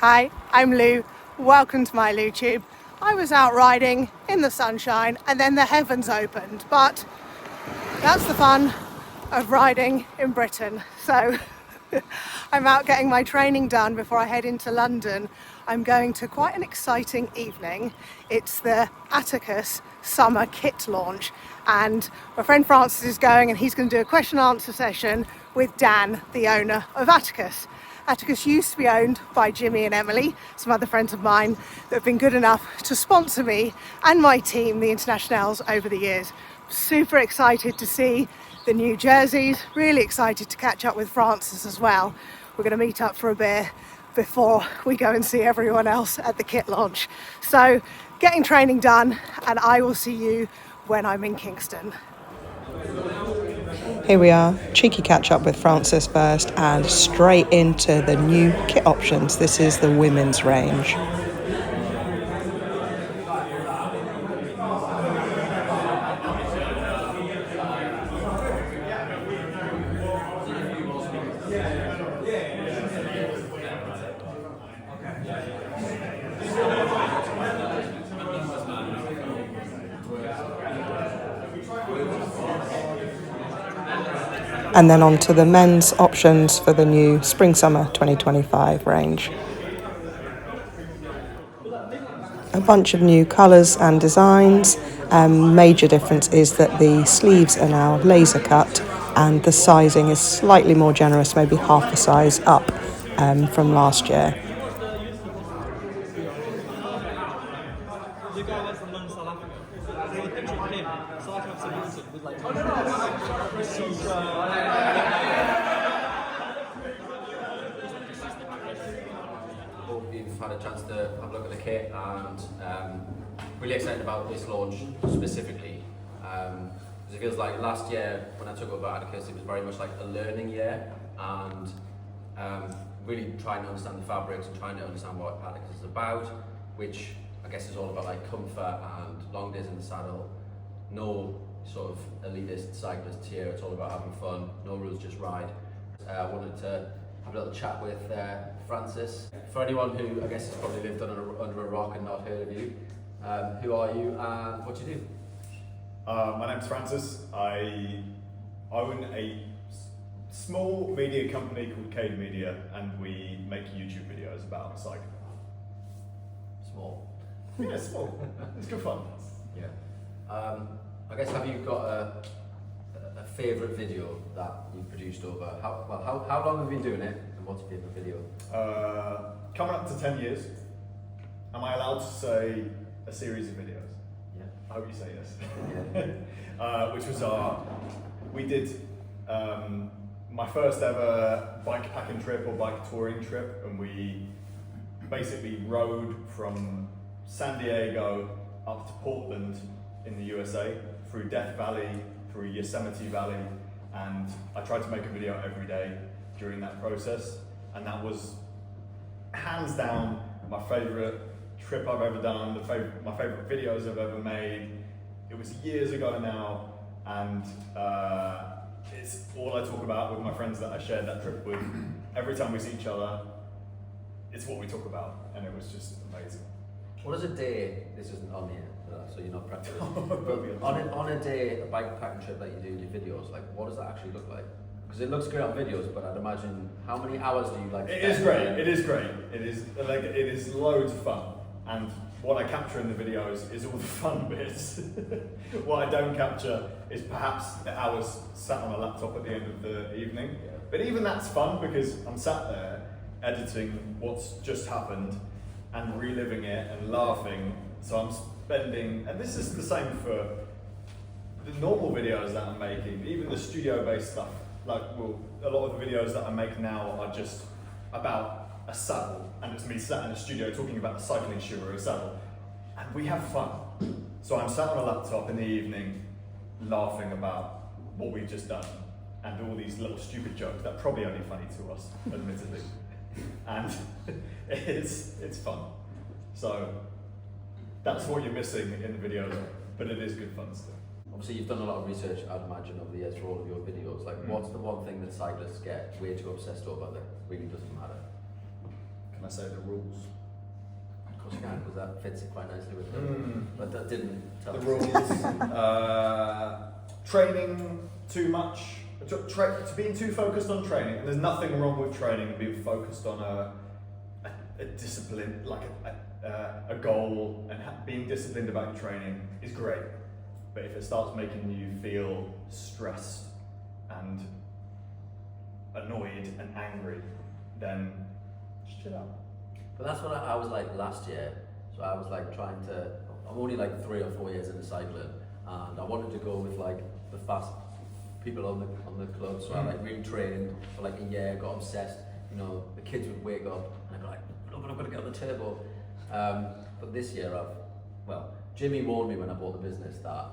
Hi, I'm Lou. Welcome to my LouTube. I was out riding in the sunshine and then the heavens opened, but that's the fun of riding in Britain. So I'm out getting my training done before I head into London. I'm going to quite an exciting evening. It's the Attacus summer kit launch, and my friend Francis is going, and he's going to do a question and answer session with Dan, the owner of Attacus. Attacus used to be owned by Jimmy and Emily, some other friends of mine that have been good enough to sponsor me and my team, the Internationals, over the years. Super excited to see the new jerseys, really excited to catch up with Francis as well. We're going to meet up for a beer before we go and see everyone else at the kit launch. So getting training done, and I will see you when I'm in Kingston. Here we are, cheeky catch up with Francis first and straight into the new kit options. This is the women's range. And then on to the men's options for the new Spring-Summer 2025 range. A bunch of new colours and designs. Major difference is that the sleeves are now laser cut and the sizing is slightly more generous, maybe half the size up from last year. Hope you've had a chance to have a look at the kit, and really excited about this launch specifically, because it feels like last year when I took over Attacus, it was very much like a learning year, and really trying to understand the fabrics and trying to understand what Attacus is about, which I guess is all about like comfort and long days in the saddle. No sort of elitist cyclists here, it's all about having fun, no rules, just ride. I wanted to have a little chat with Francis. For anyone who I guess has probably lived under a rock and not heard of you, who are you and what do you do? My name's Francis. I own a small media company called Cade Media, and we make YouTube videos about cycling. Small. Yeah, small. It's good fun. Yeah. I guess, have you got a favourite video that you've produced over, how long have you been doing it, and what's your favourite video? Coming up to 10 years. Am I allowed to say a series of videos? Yeah. I hope you say yes. Yeah. Which was we did my first ever bike packing trip or bike touring trip, and we basically rode from San Diego up to Portland in the USA, through Death Valley, through Yosemite Valley, and I tried to make a video every day during that process, and that was hands down my favourite trip I've ever done, my favourite videos I've ever made. It was years ago now, and it's all I talk about with my friends that I shared that trip with. Every time we see each other, it's what we talk about, and it was just amazing. What is a day, this isn't on here, so you're not practicing, but on a day, a bike packing trip that you do in your videos, like what does that actually look like? Because it looks great on videos, but I'd imagine, how many hours do you like It is great, it is great. It is loads of fun, and what I capture in the videos is all the fun bits. What I don't capture is perhaps the hours sat on a laptop at the end of the evening. Yeah. But even that's fun because I'm sat there editing what's just happened and reliving it and laughing. So I'm spending, and this is the same for the normal videos that I'm making, even the studio-based stuff. Like, well, a lot of the videos that I make now are just about a saddle, and it's me sat in a studio talking about the cycling shoe or a saddle, and we have fun. So I'm sat on a laptop in the evening laughing about what we've just done and all these little stupid jokes that are probably only funny to us, admittedly. And it's fun. So that's what you're missing in the videos, but it is good fun still. Obviously you've done a lot of research, I'd imagine, over the years for all of your videos. Like, what's the one thing that cyclists get way too obsessed over that really doesn't matter? Can I say the rules? Of course you can, because that fits it quite nicely with them. But that didn't tell The us. rules. Training too much. Being too focused on training, and there's nothing wrong with training. Being focused on a discipline, like a goal, and being disciplined about your training is great. But if it starts making you feel stressed and annoyed and angry, then just chill out. But that's what I was like last year. So I was like trying to, I'm only like 3 or 4 years into cycling, and I wanted to go with like the fast people on the club. So I like really trained for like a year, got obsessed. You know, the kids would wake up and I'd be like, no, but I've got to get on the turbo. But this year Jimmy warned me when I bought the business that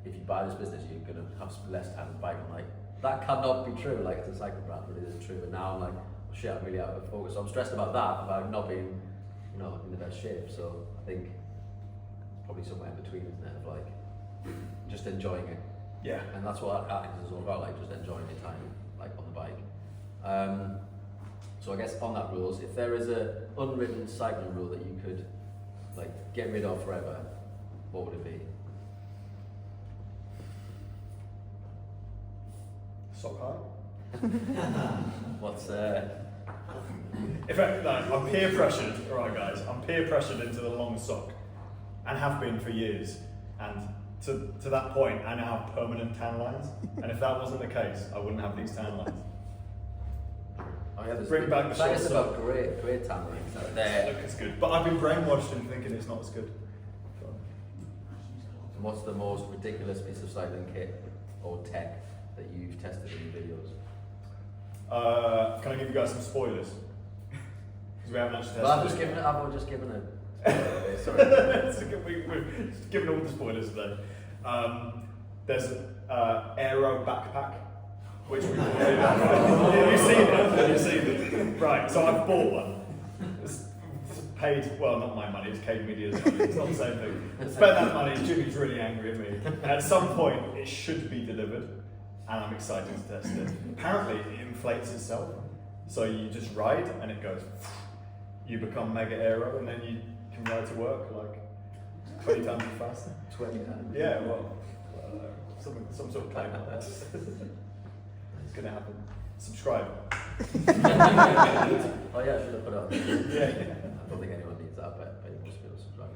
if you buy this business, you're going to have less time to bike. I'm like, that cannot be true. Like, it's a cycle brand, but it is true. And now I'm like, oh, shit, I'm really out of focus. So I'm stressed about that, about not being, you know, in the best shape. So I think it's probably somewhere in between, isn't it? Of like, just enjoying it. Yeah. And that's what Attacus is all about, like just enjoying your time, like on the bike. So I guess on that rules, if there is a unwritten cycling rule that you could like get rid of forever, what would it be? Sock high. What's In fact, no, I'm peer pressured. All right, guys, I'm peer pressured into the long sock, and have been for years. And to that point, I now have permanent tan lines. And if that wasn't the case, I wouldn't have these tan lines. Oh yeah, Bring back the short sock. about great tan lines. Look, it's good, but I've been brainwashed into thinking it's not as good. And what's the most ridiculous piece of cycling kit or tech that you've tested in your videos? Can I give you guys some spoilers? Because we haven't actually tested Well, I've just given it. Sorry. We've given all the spoilers today. There's an aero backpack, which we bought. Have you seen it? Have you seen it? Right, so I've bought one. It's paid, well, not my money, it's Cade Media's money, it's not the same thing. Spent that money, Jimmy's really angry at me. At some point, it should be delivered, and I'm excited to test it. Apparently, it inflates itself, so you just ride, and it goes, you become mega aero, and then you can ride to work like 20 times faster. 20 times? Yeah, well, some sort of claim on that. It's going to happen. Subscribe. Oh yeah, I should have put it on. Yeah. I don't think anyone needs that, but most people subscribe.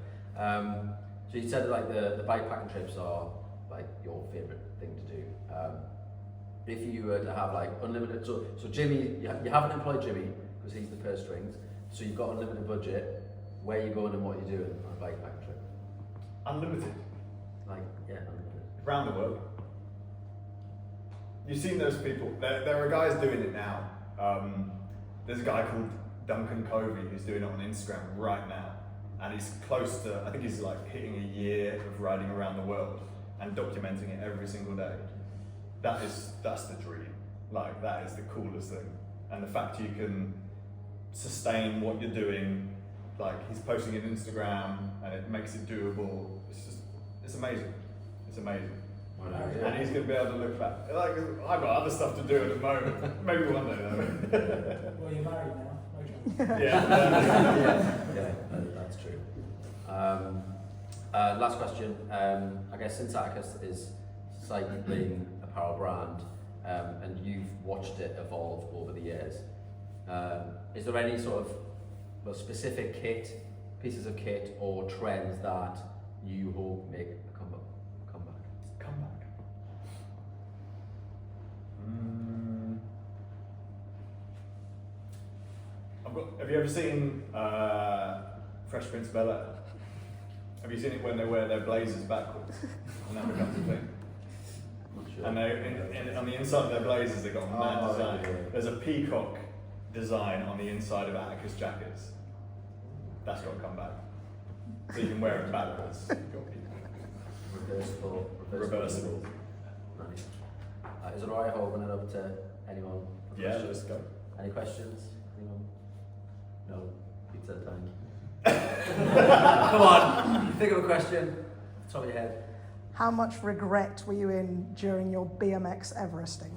So you said like the bikepacking trips are like your favourite thing to do. If you were to have like unlimited, so Jimmy, you haven't employed Jimmy because he's the purse strings, so you've got unlimited budget. Where you going and what you're doing on a bikepacking trip? Unlimited. Like, yeah, unlimited. Around the world. You've seen those people. There are guys doing it now. There's a guy called Duncan Covey who's doing it on Instagram right now. And he's close to, I think he's like hitting a year of riding around the world and documenting it every single day. That's the dream. Like, that is the coolest thing. And the fact you can sustain what you're doing, like he's posting it on Instagram and it makes it doable. It's amazing. It's amazing. And he's going to be able to look back. Like, I've got other stuff to do at the moment. Maybe one day though. Well, you're married now. No chance. Yeah, that's true. Last question. I guess since Attacus is cycling apparel brand, and you've watched it evolve over the years, is there any sort of specific pieces of kit or trends that you hope make a comeback? Have you ever seen Fresh Prince of Bel-Air? Have you seen it when they wear their blazers backwards? And that becomes a thing. Sure. And on the inside of their blazers, they've got a mad design. Yeah. There's a peacock design on the inside of Attacus jackets. That's got to come back. So you can wear it backwards. Reversible. Nice. Is it alright if I open it up to anyone? Yeah, let's go. Any questions? Anyone? No? Pizza time. Come on, think of a question. Top of your head. How much regret were you in during your BMX Everesting?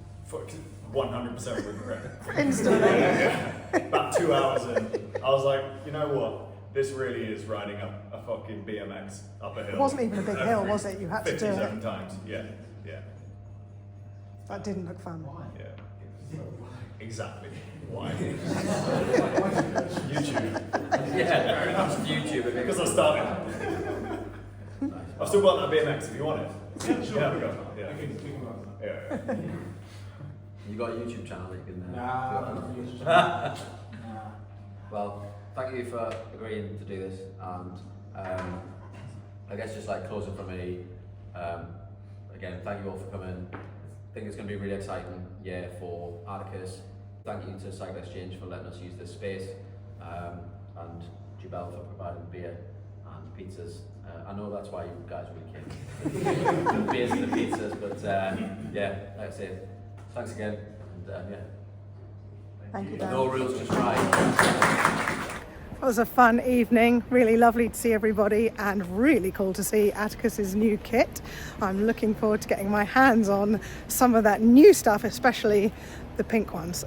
100% regret. Instantly. About 2 hours in, I was like, you know what? This really is riding up a fucking BMX up a hill. It wasn't even a big hill, was it? You had to do 57 it. times. Yeah. That didn't look fun. Yeah. Exactly. Why? YouTube. Yeah, fair enough. YouTube. Because I started. I've still got that BMX if you want it. Yeah, we go. Yeah. You got a YouTube channel that you can. Nah. Well, thank you for agreeing to do this, and I guess just like closing for me. Again, thank you all for coming. I think it's going to be really exciting year for Attacus. Thank you to Cycle Exchange for letting us use this space, and Jubel for providing beer and pizzas. I know that's why you guys really came. The beers and the pizzas, but yeah, like I said, thanks again, and yeah. Thank you, Dan. No rules, just try. It was a fun evening, really lovely to see everybody and really cool to see Attacus's new kit. I'm looking forward to getting my hands on some of that new stuff, especially the pink ones.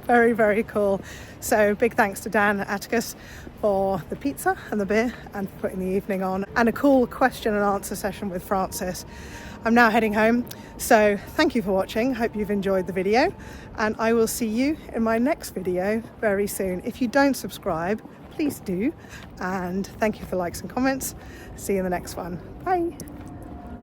Very, very cool. So big thanks to Dan at Attacus for the pizza and the beer and for putting the evening on, and a cool question and answer session with Francis. I'm now heading home, so thank you for watching. Hope you've enjoyed the video, and I will see you in my next video very soon. If you don't subscribe, please do, and thank you for likes and comments. See you in the next one. Bye.